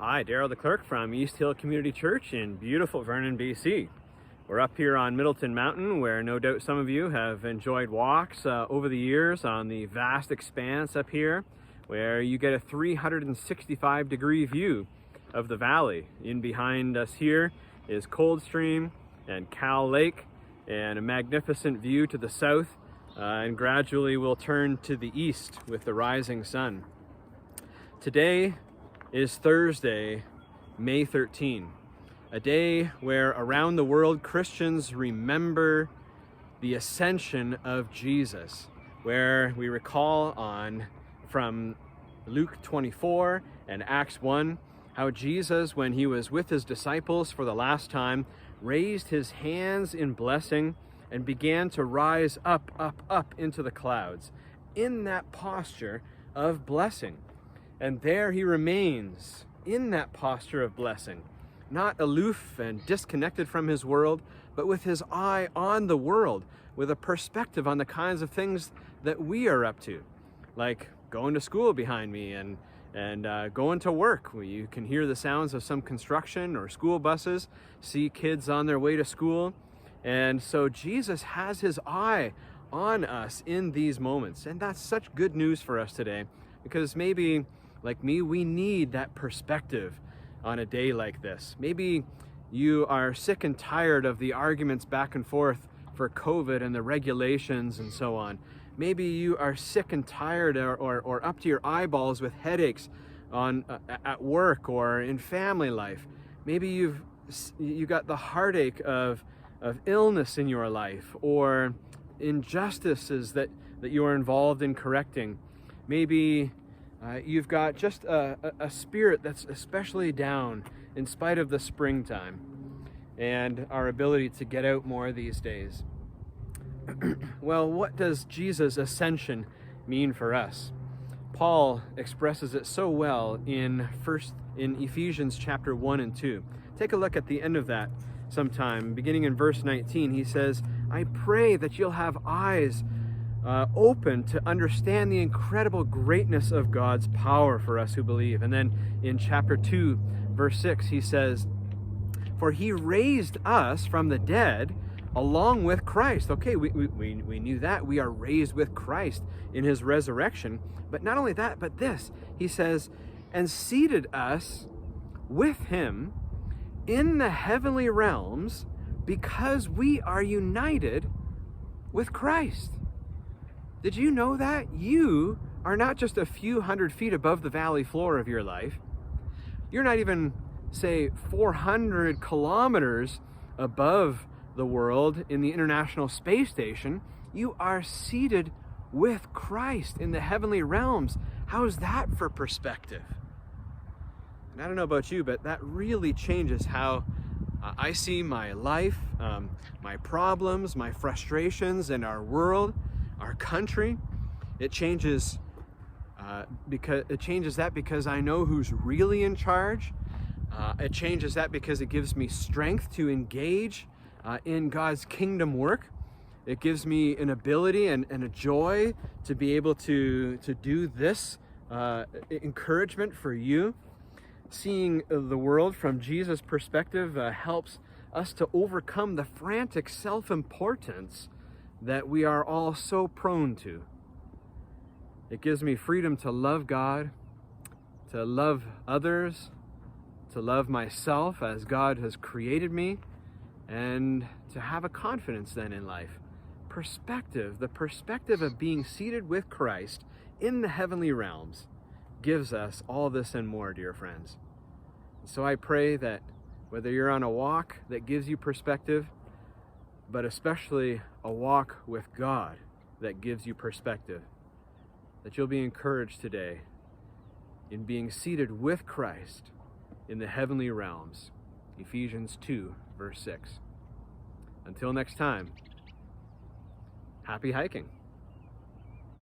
Hi, Daryl the clerk from East Hill Community Church in beautiful Vernon, BC. We're up here on Middleton Mountain, where no doubt some of you have enjoyed walks over the years on the vast expanse up here, where you get a 365-degree view of the valley. In behind us here is Coldstream and Cow Lake, and a magnificent view to the south, and gradually we'll turn to the east with the rising sun. Today is Thursday, May 13, a day where around the world Christians remember the ascension of Jesus, where we recall on from Luke 24 and Acts 1 how Jesus, when he was with his disciples for the last time, raised his hands in blessing and began to rise up into the clouds in that posture of blessing. And there he remains in that posture of blessing, not aloof and disconnected from his world, but with his eye on the world, with a perspective on the kinds of things that we are up to, like going to school behind me and going to work, where you can hear the sounds of some construction or school buses, see kids on their way to school. And so Jesus has his eye on us in these moments. And that's such good news for us today, because maybe, like me, we need that perspective on a day like this. Maybe you are sick and tired of the arguments back and forth for COVID and the regulations and so on. Maybe you are sick and tired or up to your eyeballs with headaches at work or in family life. Maybe you got the heartache of illness in your life, or injustices that you are involved in correcting. Maybe you've got just a spirit that's especially down in spite of the springtime and our ability to get out more these days. Well, what does Jesus' ascension mean for us? Paul expresses it so well in Ephesians chapter 1 and 2. Take a look at the end of that sometime. Beginning in verse 19, he says, "I pray that you'll have eyes open to understand the incredible greatness of God's power for us who believe." And then in chapter 2, verse 6, he says, "For he raised us from the dead along with Christ." Okay, we knew that. We are raised with Christ in his resurrection. But not only that, but this, he says, "and seated us with him in the heavenly realms because we are united with Christ." Did you know that? You are not just a few hundred feet above the valley floor of your life. You're not even, say, 400 kilometers above the world in the International Space Station. You are seated with Christ in the heavenly realms. How's that for perspective? And I don't know about you, but that really changes how I see my life, my problems, my frustrations, and our world, our country. It changes because I know who's really in charge. It changes that because it gives me strength to engage in God's kingdom work. It gives me an ability and a joy to be able to do this encouragement for you. Seeing the world from Jesus' perspective helps us to overcome the frantic self-importance that we are all so prone to. It gives me freedom to love God, to love others, to love myself as God has created me, and to have a confidence then in life. Perspective, the perspective of being seated with Christ in the heavenly realms, gives us all this and more, dear friends. So I pray that whether you're on a walk that gives you perspective, but especially a walk with God that gives you perspective, that you'll be encouraged today in being seated with Christ in the heavenly realms. Ephesians 2, verse 6. Until next time, happy hiking.